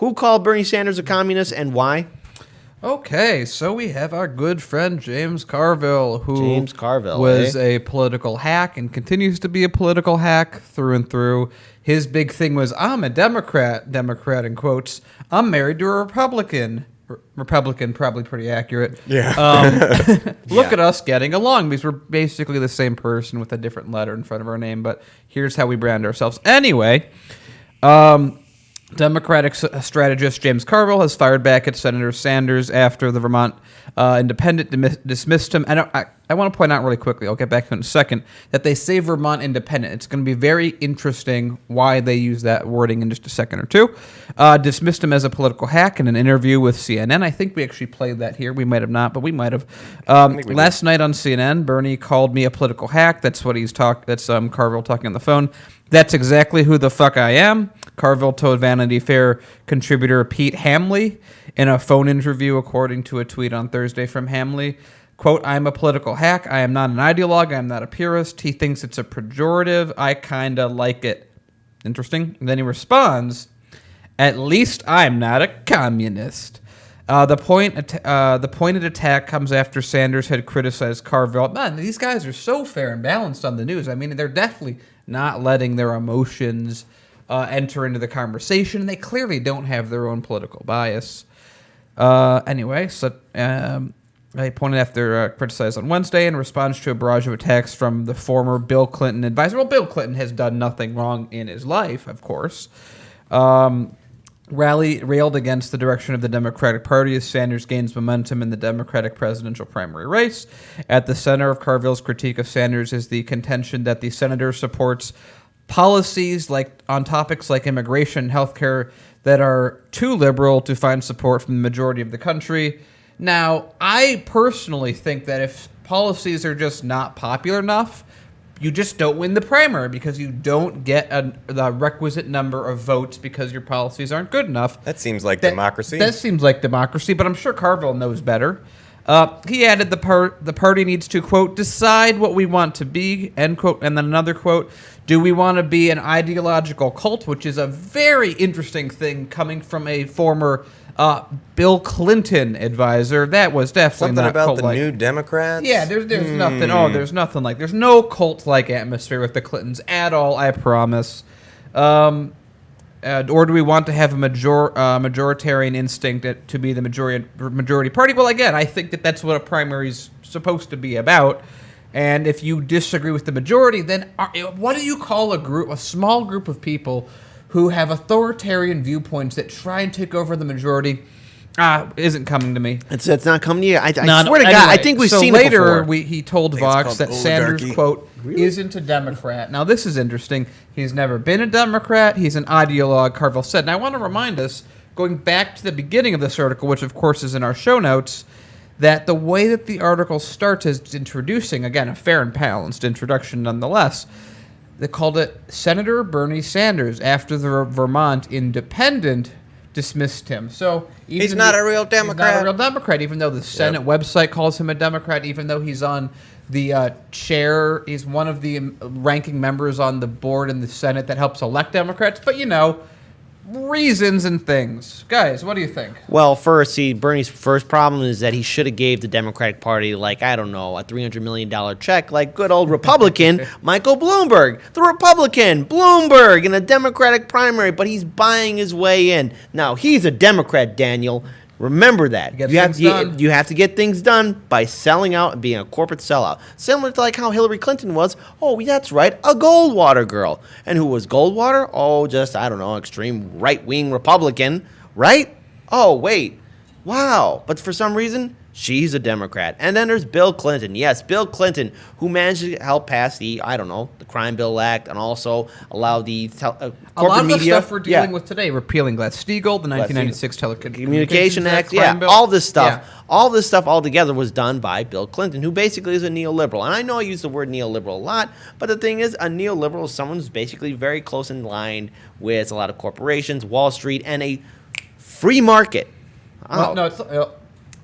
Who called Bernie Sanders a communist and why? Okay, so we have our good friend James Carville, who Carville, was a political hack and continues to be a political hack through and through. His big thing was, I'm a Democrat in quotes. I'm married to a Republican. Republican, probably pretty accurate. Yeah. Look at us getting along because we're basically the same person with a different letter in front of our name, but here's how we brand ourselves. Anyway, Democratic strategist James Carville has fired back at Senator Sanders after the Vermont Independent dismissed him. And I want to point out really quickly, I'll get back to it in a second, that they say Vermont Independent. It's going to be very interesting why they use that wording in just a second or two. Dismissed him as a political hack in an interview with CNN. I think we actually played that here. We might have not, but we might have. Last night on CNN, Bernie called me a political hack. That's what that's Carville talking on the phone. That's exactly who the fuck I am, Carville told Vanity Fair contributor Pete Hamley in a phone interview, according to a tweet on Thursday from Hamley. Quote, I'm a political hack. I am not an ideologue. I am not a purist. He thinks it's a pejorative. I kind of like it. Interesting. And then he responds, at least I'm not a communist. The pointed attack comes after Sanders had criticized Carville. Man, these guys are so fair and balanced on the news. I mean, they're definitely not letting their emotions enter into the conversation. They clearly don't have their own political bias. Anyway, so they pointed after criticized on Wednesday in response to a barrage of attacks from the former Bill Clinton advisor. Well, Bill Clinton has done nothing wrong in his life, of course. Railed against the direction of the Democratic Party as Sanders gains momentum in the Democratic presidential primary race. At the center of Carville's critique of Sanders is the contention that the senator supports policies on topics like immigration and healthcare that are too liberal to find support from the majority of the country. Now, I personally think that if policies are just not popular enough, you just don't win the primary because you don't get the requisite number of votes because your policies aren't good enough. That seems like democracy. That seems like democracy, but I'm sure Carville knows better. He added the party needs to, quote, decide what we want to be, end quote, and then another quote, do we want to be an ideological cult, which is a very interesting thing coming from a former Bill Clinton advisor. That was definitely something not about cult-like. the New Democrats. Yeah, there's nothing. Oh, there's nothing like. There's no cult-like atmosphere with the Clintons at all. I promise. Or do we want to have a majoritarian instinct to be the majority party? Well, again, I think that's what a primary's supposed to be about. And if you disagree with the majority, then what do you call a small group of people who have authoritarian viewpoints that try and take over the majority? Isn't coming to me. It's not coming to you. I swear to God, I think we've seen it before. Later, he told Vox that Sanders, quote, isn't a Democrat. Now, this is interesting. He's never been a Democrat. He's an ideologue, Carville said. And I want to remind us, going back to the beginning of this article, which, of course, is in our show notes, that the way that the article starts is introducing, again, a fair and balanced introduction nonetheless. They called it Senator Bernie Sanders after the Vermont Independent dismissed him. So he's not a real Democrat. He's not a real Democrat, even though the Senate website calls him a Democrat, even though he's on the chair. He's one of the ranking members on the board in the Senate that helps elect Democrats. But, reasons and things. Guys, what do you think? Well, first, Bernie's first problem is that he should have gave the Democratic Party, a $300 million check, like good old Republican Michael Bloomberg. The Republican, Bloomberg, in a Democratic primary, but he's buying his way in. Now, he's a Democrat, Daniel. Remember that. You have to get things done by selling out and being a corporate sellout. Similar to how Hillary Clinton was. Oh, that's right, a Goldwater girl. And who was Goldwater? Oh, just, extreme right-wing Republican, right? Oh, wait. Wow. But for some reason, she's a Democrat. And then there's Bill Clinton. Yes, Bill Clinton, who managed to help pass the Crime Bill Act and also allow the corporate media. A lot of the stuff we're dealing with today, repealing Glass-Steagall, the 1996 Telecommunications Act, all this stuff. Yeah. All this stuff altogether was done by Bill Clinton, who basically is a neoliberal. And I know I use the word neoliberal a lot, but the thing is, a neoliberal is someone who's basically very close in line with a lot of corporations, Wall Street, and a free market. Well, no,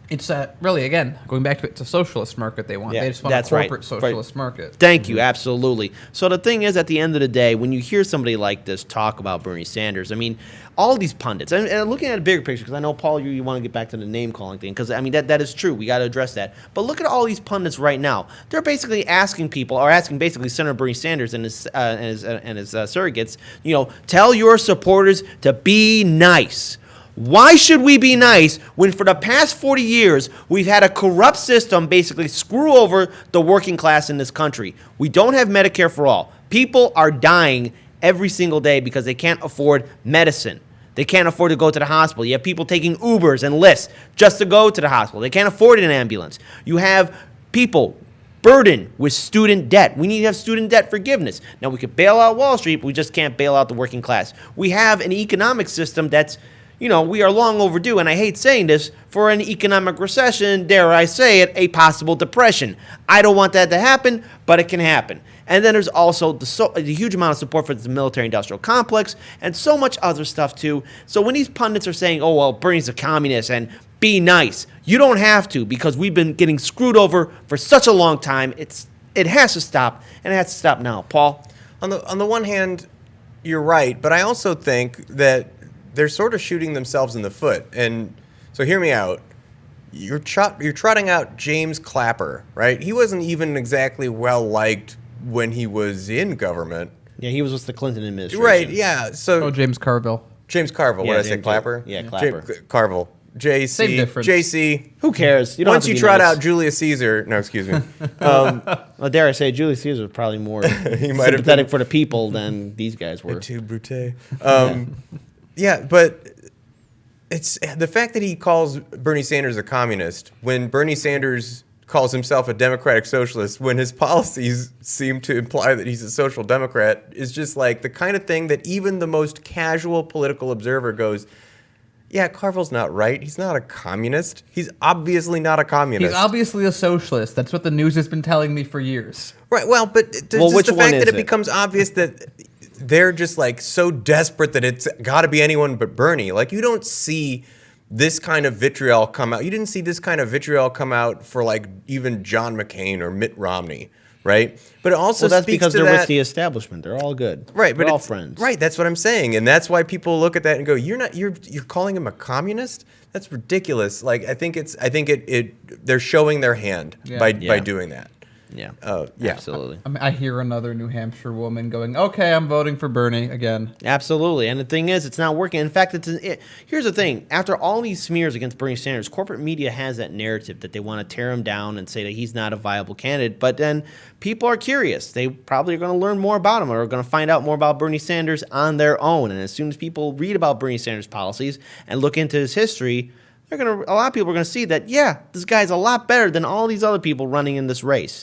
It's really, again, going back to it, it's a socialist market they want. Yeah, They just want that's a right. corporate socialist market. Thank you, absolutely. So the thing is, at the end of the day, when you hear somebody like this talk about Bernie Sanders, I mean, all these pundits, and looking at a bigger picture, because I know, Paul, you want to get back to the name-calling thing, because, I mean, that is true. We got to address that. But look at all these pundits right now. They're basically asking people, or asking basically Senator Bernie Sanders and his surrogates, tell your supporters to be nice. Why should we be nice when for the past 40 years we've had a corrupt system basically screw over the working class in this country? We don't have Medicare for all. People are dying every single day because they can't afford medicine. They can't afford to go to the hospital. You have people taking Ubers and Lyfts just to go to the hospital. They can't afford an ambulance. You have people burdened with student debt. We need to have student debt forgiveness. Now, we could bail out Wall Street, but we just can't bail out the working class. We have an economic system that's we are long overdue, and I hate saying this, for an economic recession, dare I say it, a possible depression. I don't want that to happen, but it can happen. And then there's also the huge amount of support for the military-industrial complex and so much other stuff, too. So when these pundits are saying, oh, well, Bernie's a communist and be nice, you don't have to, because we've been getting screwed over for such a long time. It has to stop, and it has to stop now. Paul? On the one hand, you're right, but I also think that they're sort of shooting themselves in the foot. And so hear me out. You're trotting out James Clapper, right? He wasn't even exactly well-liked when he was in government. Yeah, he was with the Clinton administration. Right, yeah. So James Carville. James Carville. Yeah, What did I say, James- Clapper? yeah, Clapper. Carville. JC. Same difference. JC. Who cares? You don't Once have to you be trot nice. out Julius Caesar. No, excuse me. Well, dare I say, Julius Caesar was probably more might have sympathetic been- for the people than these guys were. Too brute. Yeah, but it's the fact that he calls Bernie Sanders a communist when Bernie Sanders calls himself a democratic socialist, when his policies seem to imply that he's a social democrat, is just like the kind of thing that even the most casual political observer goes, yeah, Carville's not right. He's not a communist. He's obviously not a communist. He's obviously a socialist. That's what the news has been telling me for years. Right. Well, but Well, just which the one fact is that it it? becomes obvious that they're just like so desperate that it's got to be anyone but Bernie. Like, you don't see this kind of vitriol come out. You didn't see this kind of vitriol come out for like even John McCain or Mitt Romney, right? But it also Well, that's speaks because to they're that. with the establishment. They're all good. Right, They're but all it's- friends. Right, that's what I'm saying, and that's why people look at that and go, "You're calling him a communist? That's ridiculous." Like, I think they're showing their hand by Yeah. doing that. Yeah. Yeah. Absolutely. I mean, I hear another New Hampshire woman going, "Okay, I'm voting for Bernie again." Absolutely. And the thing is, it's not working. In fact, here's the thing. After all these smears against Bernie Sanders, corporate media has that narrative that they want to tear him down and say that he's not a viable candidate. But then people are curious. They probably are going to learn more about him or are going to find out more about Bernie Sanders on their own. And as soon as people read about Bernie Sanders' policies and look into his history, a lot of people are going to see that, yeah, this guy's a lot better than all these other people running in this race.